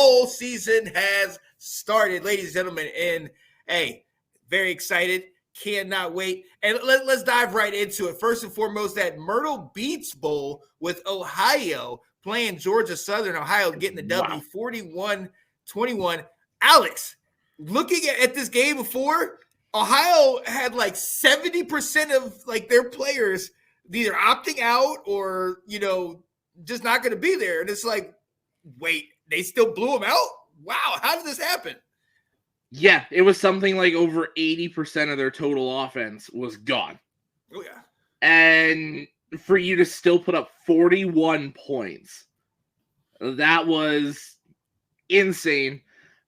bowl season has started, ladies and gentlemen. And hey, very excited. Cannot wait. And let's dive right into it. First and foremost, that Myrtle Beach Bowl with Ohio playing Georgia Southern. Ohio getting the W 41-21. Alex, looking at this game before, Ohio had like 70% of like their players either opting out or, just not going to be there. And it's like, wait, they still blew them out? Wow, how did this happen? Yeah, it was something like over 80% of their total offense was gone. Oh, yeah. And for you to still put up 41 points, that was insane.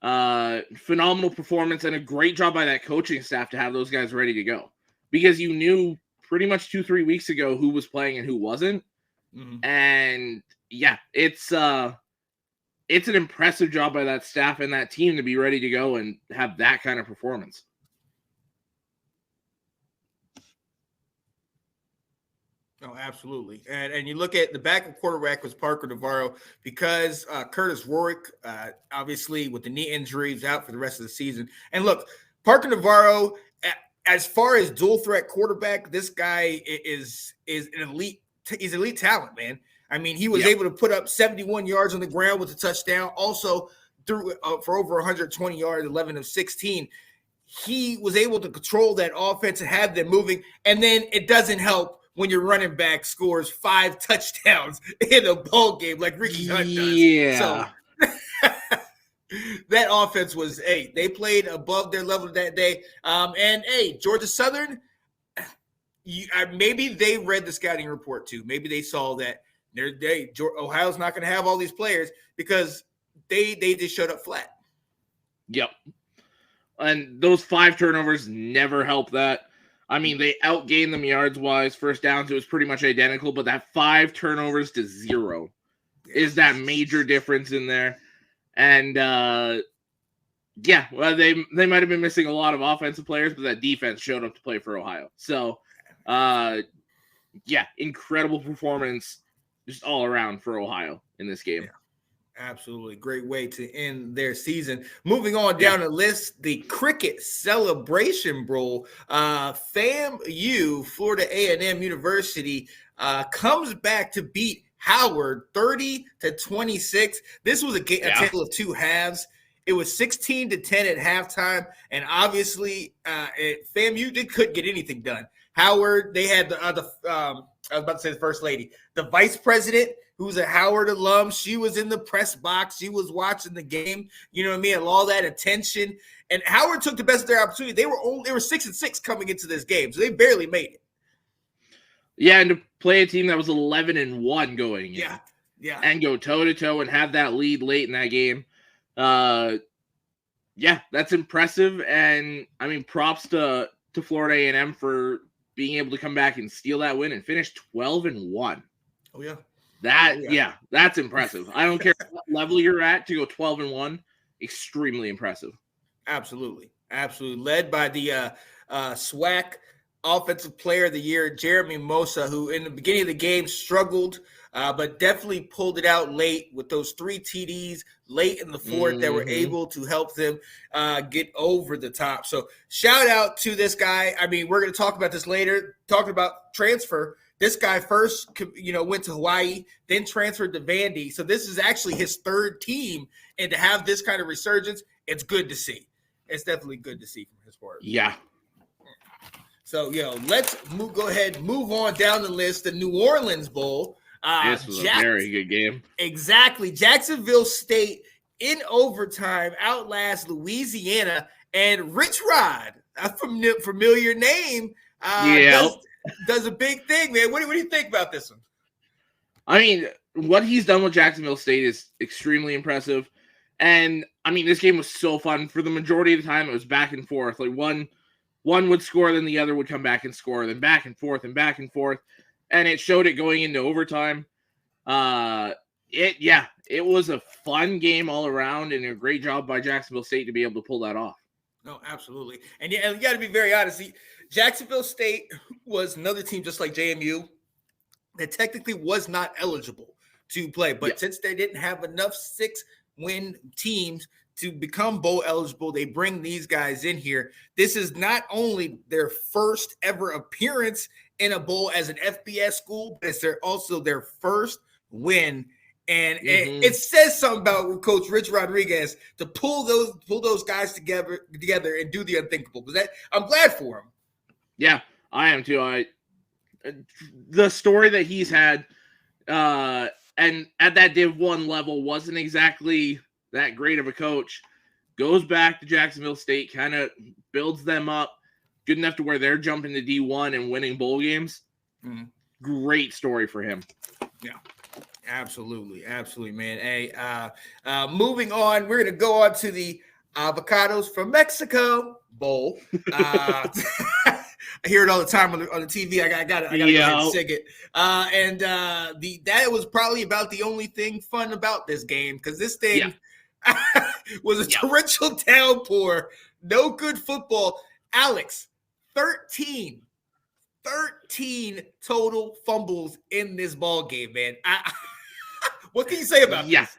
Phenomenal performance and a great job by that coaching staff to have those guys ready to go. Because you knew pretty much 2-3 weeks ago who was playing and who wasn't. Mm-hmm. And yeah, it's an impressive job by that staff and that team to be ready to go and have that kind of performance. Oh, absolutely. And you look at the backup quarterback was Parker Navarro because Curtis Rorick, obviously with the knee injury, is out for the rest of the season. And look, Parker Navarro, as far as dual threat quarterback, this guy is an elite. He's elite talent, man. I mean, he was able to put up 71 yards on the ground with a touchdown. Also, threw for over 120 yards, 11 of 16. He was able to control that offense and have them moving. And then it doesn't help when your running back scores 5 touchdowns in a ball game like Ricky Hunt does. Yeah. So that offense was, they played above their level that day. And Georgia Southern, maybe they read the scouting report too. Maybe they saw that Ohio's not going to have all these players because they just showed up flat. Yep. And those 5 turnovers never help that. I mean, they outgained them yards-wise. First downs, it was pretty much identical, but that 5 turnovers to 0 is that major difference in there. And, well, they might have been missing a lot of offensive players, but that defense showed up to play for Ohio. So, incredible performance just all around for Ohio in this game. Yeah. Absolutely. Great way to end their season. Moving on down the list, the Cricket Celebration Bowl. FAMU, Florida A&M University, comes back to beat Howard 30-26. This was a tale of 2 halves. It was 16-10 at halftime, and obviously FAMU couldn't get anything done. Howard, they had I was about to say the first lady, the vice president, who's a Howard alum. She was in the press box. She was watching the game. You know what I mean? And all that attention. And Howard took the best of their opportunity. They were 6-6 coming into this game, so they barely made it. Yeah, and to play a team that was 11-1 going in. Yeah. And go toe-to-toe and have that lead late in that game. That's impressive. And, I mean, props to Florida A&M for being able to come back and steal that win and finish 12-1. Oh, yeah. That's impressive. I don't care what level you're at to go 12-1. Extremely impressive. Absolutely. Led by the SWAC Offensive Player of the Year, Jeremy Mosa, who in the beginning of the game struggled, but definitely pulled it out late with those 3 TDs late in the fourth that were able to help them get over the top. So shout out to this guy. I mean, we're going to talk about this later, talking about transfer. This guy first, went to Hawaii, then transferred to Vandy. So this is actually his 3rd team. And to have this kind of resurgence, it's good to see. It's definitely good to see from his part. Yeah. So, let's go ahead, move on down the list. The New Orleans Bowl. This was a very good game. Exactly. Jacksonville State in overtime outlast Louisiana. And Rich Rod, a familiar name, does a big thing, man. What do you think about this one? I mean, what he's done with Jacksonville State is extremely impressive. And, I mean, this game was so fun. For the majority of the time, it was back and forth. Like, one would score, then the other would come back and score, then back and forth and back and forth. And it showed it going into overtime. It was a fun game all around and a great job by Jacksonville State to be able to pull that off. No, absolutely. And you got to be very honest. Jacksonville State was another team just like JMU that technically was not eligible to play. But since they didn't have enough 6 when teams to become bowl eligible, they bring these guys in here. This is not only their first ever appearance in a bowl as an FBS school, but it's also their first win. And it says something about Coach Rich Rodriguez to pull those guys together and do the unthinkable. Because I'm glad for him. Yeah, I am too. The story that he's had, and at that Div 1 level wasn't exactly that great of a coach. Goes back to Jacksonville State, kind of builds them up good enough to where they're jumping to D1 and winning bowl games. Mm-hmm. Great story for him. Yeah. Absolutely, man. Hey, moving on, we're gonna go on to the Avocados from Mexico Bowl. I hear it all the time on the TV. I gotta go ahead and sing it. That was probably about the only thing fun about this game, because this thing was a torrential downpour. No good football. Alex, 13 total fumbles in this ball game, man. What can you say about this?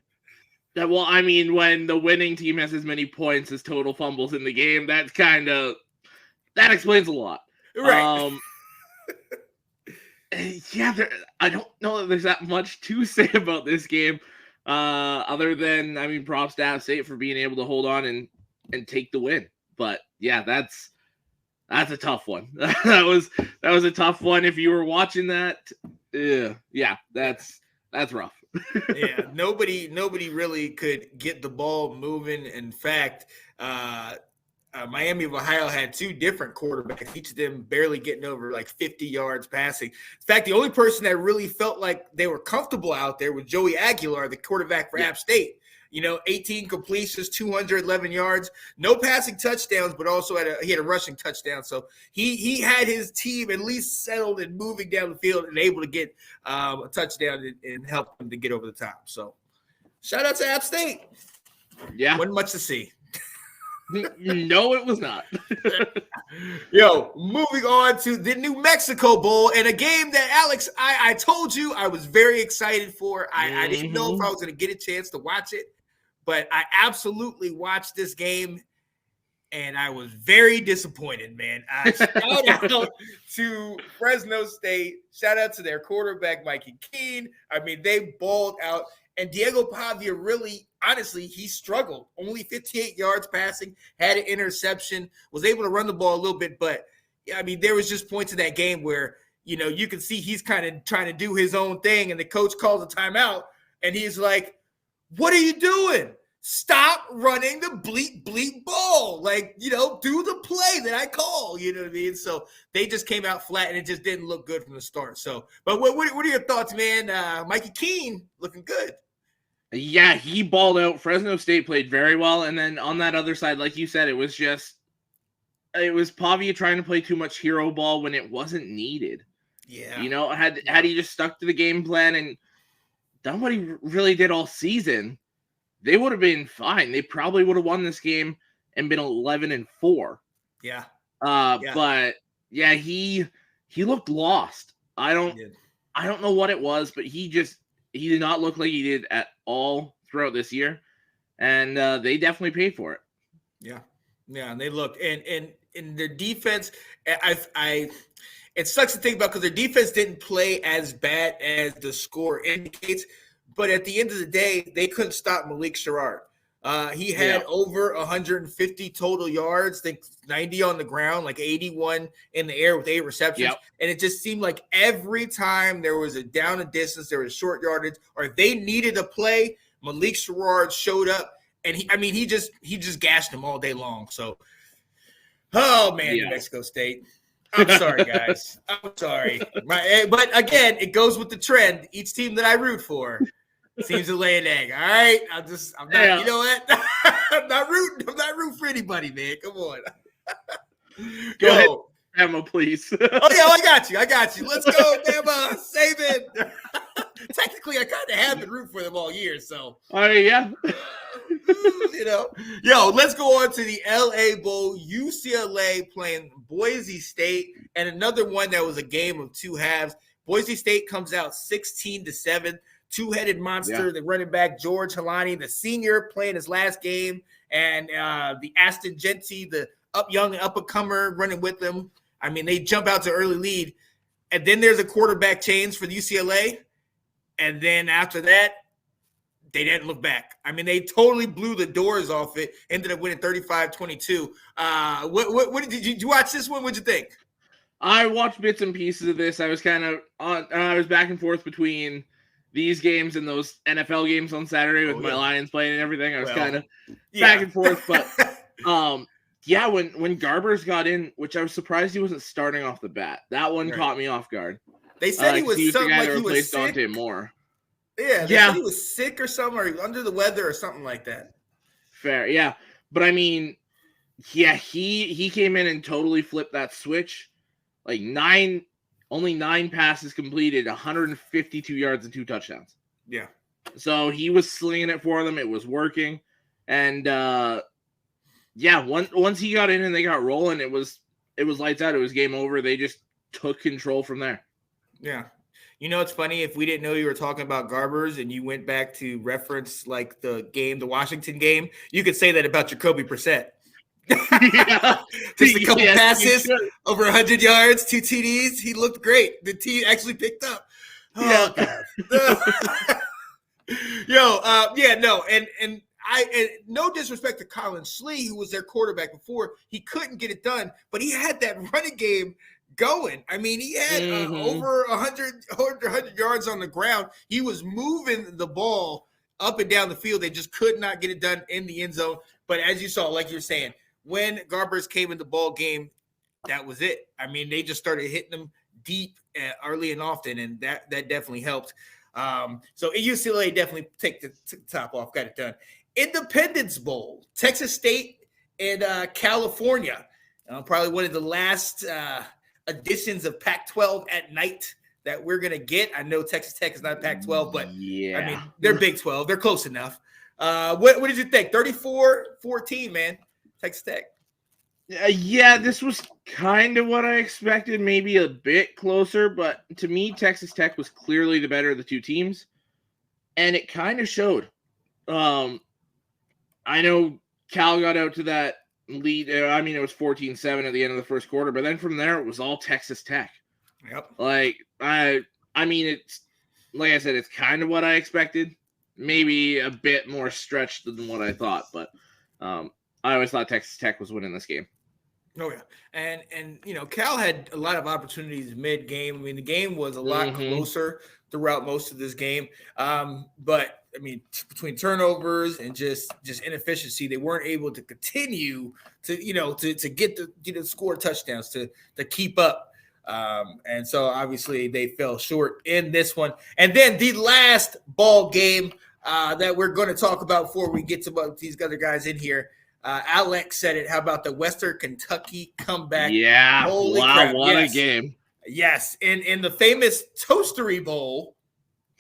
Yeah, well, I mean, when the winning team has as many points as total fumbles in the game, that explains a lot. Right. I don't know that there's that much to say about this game, other than, I mean, props to App State for being able to hold on and take the win. But yeah, that's a tough one. that was a tough one. If you were watching that, that's rough. Yeah, nobody really could get the ball moving. In fact, Miami of Ohio had two different quarterbacks, each of them barely getting over like 50 yards passing. In fact, the only person that really felt like they were comfortable out there was Joey Aguilar, the quarterback for App State. 18 completions, 211 yards, no passing touchdowns, but also he had a rushing touchdown. So he had his team at least settled and moving down the field and able to get a touchdown and help them to get over the top. So shout out to App State. Yeah. Wasn't much to see. No, it was not. Yo, moving on to the New Mexico Bowl, and a game that, Alex, I told you I was very excited for. I didn't know if I was going to get a chance to watch it, but I absolutely watched this game, and I was very disappointed, man. Shout out to Fresno State. Shout out to their quarterback, Mikey Keene. I mean, they balled out. And Diego Pavia really, honestly, he struggled. Only 58 yards passing, had an interception, was able to run the ball a little bit. But, I mean, there was just points in that game where, you can see he's kind of trying to do his own thing. And the coach calls a timeout. And he's like, what are you doing? Stop running the bleep ball. Like, do the play that I call. You know what I mean? So they just came out flat, and it just didn't look good from the start. So, but what are your thoughts, man? Mikey Keene looking good. Yeah, he balled out. Fresno State played very well. And then on that other side, like you said, it was Pavia trying to play too much hero ball when it wasn't needed. Yeah. Had he just stuck to the game plan and done what he really did all season, they would have been fine. They probably would have won this game and been 11-4. Yeah. But yeah, he looked lost. I don't know what it was, but he did not look like he did at all throughout this year. And they definitely paid for it. Yeah. Yeah. And they looked, and their defense, it sucks to think about, because their defense didn't play as bad as the score indicates. But at the end of the day, they couldn't stop Malik Sherrard. He had over 150 total yards, I think 90 on the ground, like 81 in the air with 8 receptions. Yep. And it just seemed like every time there was a down and distance, there was short yardage, or if they needed a play, Malik Sherrard showed up. And he just gashed them all day long. So, oh man, New Mexico State. I'm sorry, guys. I'm sorry. But again, it goes with the trend. Each team that I root for seems to lay an egg. All right. I'm not, you know what? I'm not rooting for anybody, man. Come on. Go ahead, Bama, please. Oh yeah, I got you. Let's go, Bama. Save it. Technically, I kind of have been rooting for them all year, so. Yeah. Yo, let's go on to the LA Bowl. UCLA playing Boise State, and another one that was a game of two halves. Boise State comes out 16-7 two-headed monster, the running back George Halani, the senior playing his last game, and the Aston Genty, the young up-and-comer running with them. I mean, they jump out to early lead. And then there's a quarterback change for the UCLA. And then after that, they didn't look back. I mean, they totally blew the doors off it, ended up winning 35-22. What did you watch this one? What'd you think? I watched bits and pieces of this. I was kind of I was back and forth between these games and those NFL games on Saturday with my Lions playing and everything. I was kind of back and forth, but yeah, when Garbers got in, which I was surprised he wasn't starting off the bat. That one caught me off guard. They said he was something like he was sick. Dante Moore. Yeah, they said he was sick or something, or under the weather or something like that. Fair, yeah. But I mean, yeah, he came in and totally flipped that switch. Like only 9 passes completed, 152 yards and 2 touchdowns. Yeah. So he was slinging it for them. It was working. And once he got in and they got rolling, it was lights out. It was game over. They just took control from there. Yeah. You know, it's funny, if we didn't know you were talking about Garbers and you went back to reference like the Washington game, you could say that about Jacoby Brissett. Just a couple passes, over 100 yards, 2 TDs. He looked great. The team actually picked up. Oh, God. And no disrespect to Colin Schlee, who was their quarterback before. He couldn't get it done, but he had that running game going. I mean, he had over 100 yards on the ground. He was moving the ball up and down the field. They just could not get it done in the end zone. But as you saw, like you're saying, when Garbers came in the ball game, that was it. I mean, they just started hitting them deep early and often, and that definitely helped. So UCLA definitely took the top off, got it done. Independence Bowl, Texas State and California. Probably one of the last editions of Pac-12 at night that we're going to get. I know Texas Tech is not Pac-12, but I mean, they're Big 12. They're close enough. What did you think? 34-14, man, Texas Tech. Yeah, this was kind of what I expected, maybe a bit closer, but to me, Texas Tech was clearly the better of the two teams, and it kind of showed. I know Cal got out to that lead. I mean, it was 14-7 at the end of the first quarter, but then from there, it was all Texas Tech. Yep. Like, I mean, it's, like I said, it's kind of what I expected. Maybe a bit more stretched than what I thought, but I always thought Texas Tech was winning this game. Oh yeah, and you know, Cal had a lot of opportunities mid-game. I mean, the game was a lot closer throughout most of this game. But I mean, between turnovers and just inefficiency, they weren't able to continue to get the score touchdowns to keep up. And so obviously they fell short in this one. And then the last ball game that we're going to talk about before we get to these other guys in here. Alex said it. How about the Western Kentucky comeback? Yeah, holy crap. What a game! Yes, in the famous Toastery Bowl.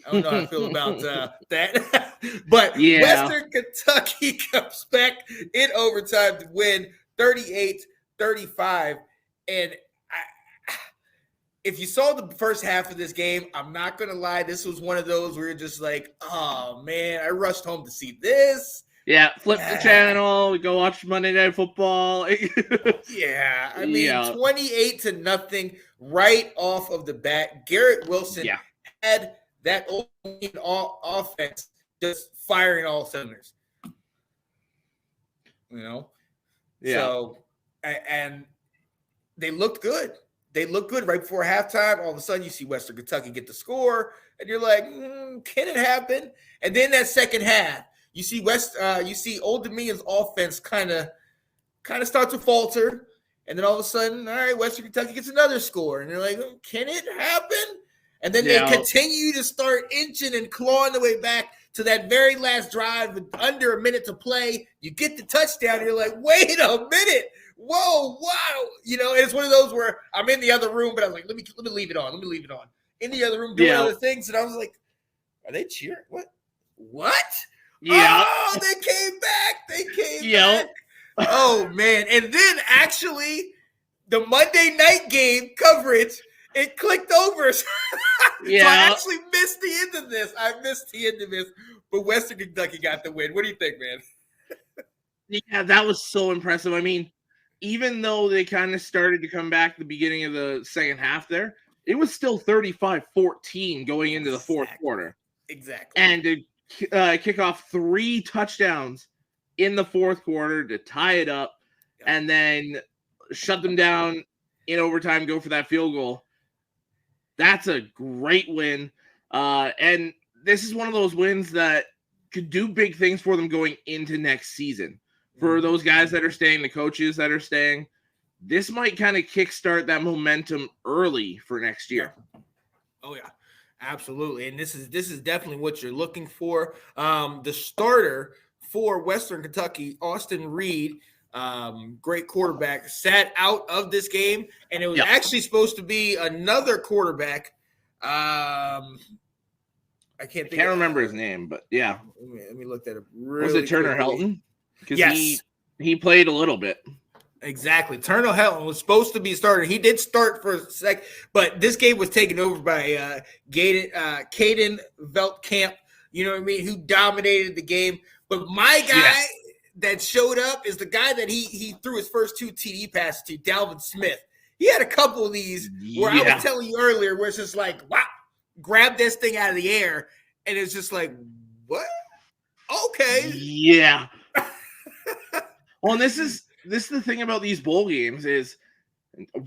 I don't know how I feel about that, but Western Kentucky comes back in overtime to win 38-35. And if you saw the first half of this game, I'm not going to lie, this was one of those where you're just like, oh, man, I rushed home to see this. Yeah, flip the channel, we go watch Monday Night Football. Yeah, I mean, 28-0 right off of the bat. Garrett Wilson had that offense just firing all cylinders. You know? Yeah. So, and they looked good. They looked good right before halftime. All of a sudden, you see Western Kentucky get the score, and you're like, can it happen? And then that second half, you see Old Dominion's offense kind of start to falter, and then all of a sudden, all right, Western Kentucky gets another score, and you're like, can it happen? And then they continue to start inching and clawing the way back to that very last drive with under a minute to play. You get the touchdown, and you're like, wait a minute. Whoa, wow. You know, it's one of those where I'm in the other room, but I was like, let me leave it on. Let me leave it on. In the other room doing other things, and I was like, are they cheering? What? Yeah. Oh, they came back. They came back. Oh, man. And then actually the Monday night game coverage, it clicked over. So I actually missed the end of this. But Western Kentucky got the win. What do you think, man? Yeah, that was so impressive. I mean, even though they kind of started to come back at the beginning of the second half there, it was still 35-14 going into the fourth quarter. Exactly. And to kick off 3 touchdowns in the fourth quarter to tie it up and then shut them down in overtime, go for that field goal. That's a great win. And this is one of those wins that could do big things for them going into next season. For those guys that are staying, the coaches that are staying, this might kind of kickstart that momentum early for next year. Yeah. Oh, yeah. Absolutely. And this is definitely what you're looking for. The starter for Western Kentucky, Austin Reed, great quarterback, sat out of this game, and it was actually supposed to be another quarterback. I can't remember his name, but yeah. Let me look that up. Really was it Turner quickly. Helton? Because yes, he played a little bit. Exactly. Turner Helton was supposed to be starter. He did start for a sec, but this game was taken over by Caden Veltkamp, you know what I mean, who dominated the game. But my guy that showed up is the guy that he threw his first 2 TD passes to, Dalvin Smith. He had a couple of these where I was telling you earlier where it's just like, wow, grab this thing out of the air, and it's just like, what? Okay. Yeah. Well, and this is the thing about these bowl games is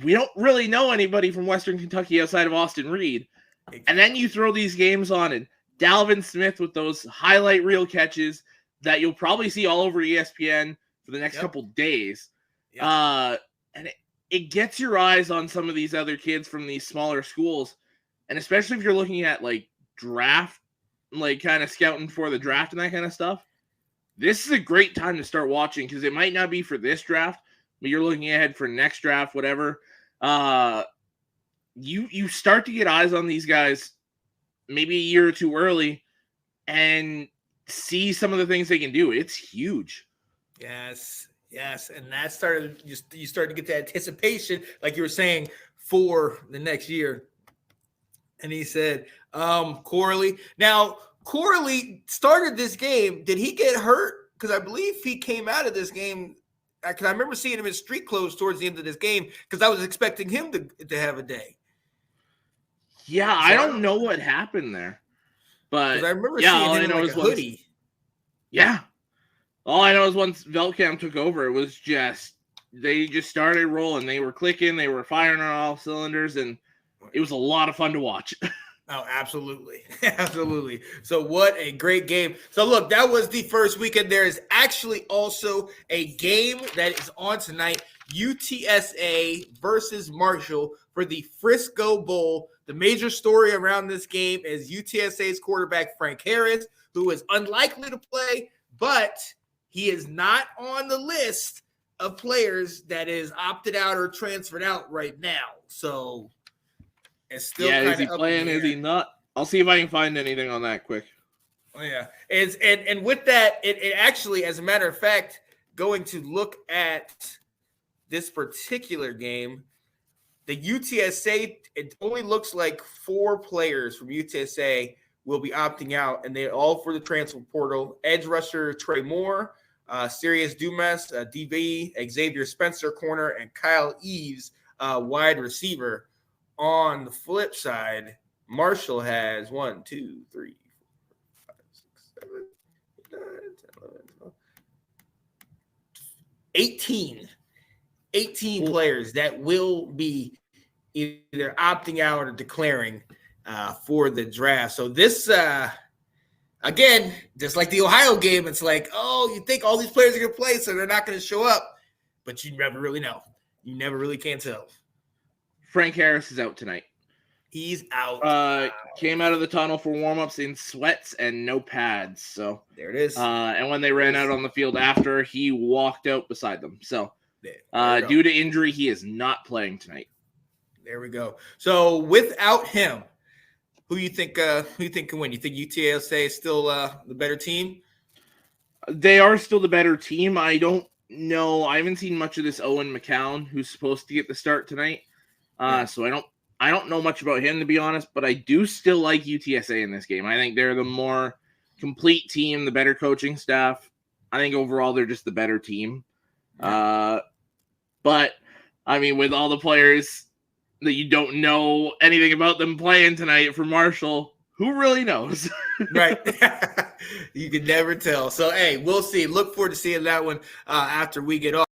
we don't really know anybody from Western Kentucky outside of Austin Reed. Exactly. And then you throw these games on and Dalvin Smith with those highlight reel catches that you'll probably see all over ESPN for the next couple days. And it gets your eyes on some of these other kids from these smaller schools. And especially if you're looking at like draft, like kind of scouting for the draft and that kind of stuff. This is a great time to start watching because it might not be for this draft, but you're looking ahead for next draft, whatever. You start to get eyes on these guys maybe a year or two early and see some of the things they can do. It's huge. Yes. And that started, you started to get that anticipation, like you were saying, for the next year. And he said, Corley. Now, Corley started this game. Did he get hurt? Because I believe he came out of this game. Because I remember seeing him in street clothes towards the end of this game because I was expecting him to have a day. Yeah, so I don't know what happened there. But I remember seeing him in like a hoodie. Yeah. All I know is once Veltkamp took over, it was they just started rolling. They were clicking. They were firing on all cylinders. And it was a lot of fun to watch. Oh, absolutely. Absolutely. So what a great game. So look, that was the first weekend. There is actually also a game that is on tonight, UTSA versus Marshall for the Frisco Bowl. The major story around this game is UTSA's quarterback, Frank Harris, who is unlikely to play, but he is not on the list of players that is opted out or transferred out right now. So it's still is he playing? Is he not? I'll see if I can find anything on that quick. Oh yeah, and with that, it actually, as a matter of fact, going to look at this particular game, the UTSA, it only looks like 4 players from UTSA will be opting out, and they're all for the transfer portal. Edge rusher Trey Moore, Sirius Dumas, DB, Xavier Spencer, corner, and Kyle Eves, wide receiver. On the flip side, Marshall has 1, 2, 3, 4, 5, 6, 7, 8, 9, 10, 11, 12, 18 players that will be either opting out or declaring for the draft. So this, again, just like the Ohio game, it's like, oh, you think all these players are going to play, so they're not going to show up. But you never really know. You never really can tell. Frank Harris is out tonight. He's out. Came out of the tunnel for warm-ups in sweats and no pads. So there it is. And when they ran out on the field after, he walked out beside them. So due to injury, he is not playing tonight. There we go. So without him, who you think can win? You think UTSA is still the better team? They are still the better team. I don't know. I haven't seen much of this Owen McCown, who's supposed to get the start tonight. So I don't I don't know much about him, to be honest, but I do still like UTSA in this game. I think they're the more complete team, the better coaching staff. I think overall they're just the better team. But, I mean, with all the players that you don't know anything about them playing tonight for Marshall, who really knows? Right. You can never tell. So, hey, we'll see. Look forward to seeing that one after we get off.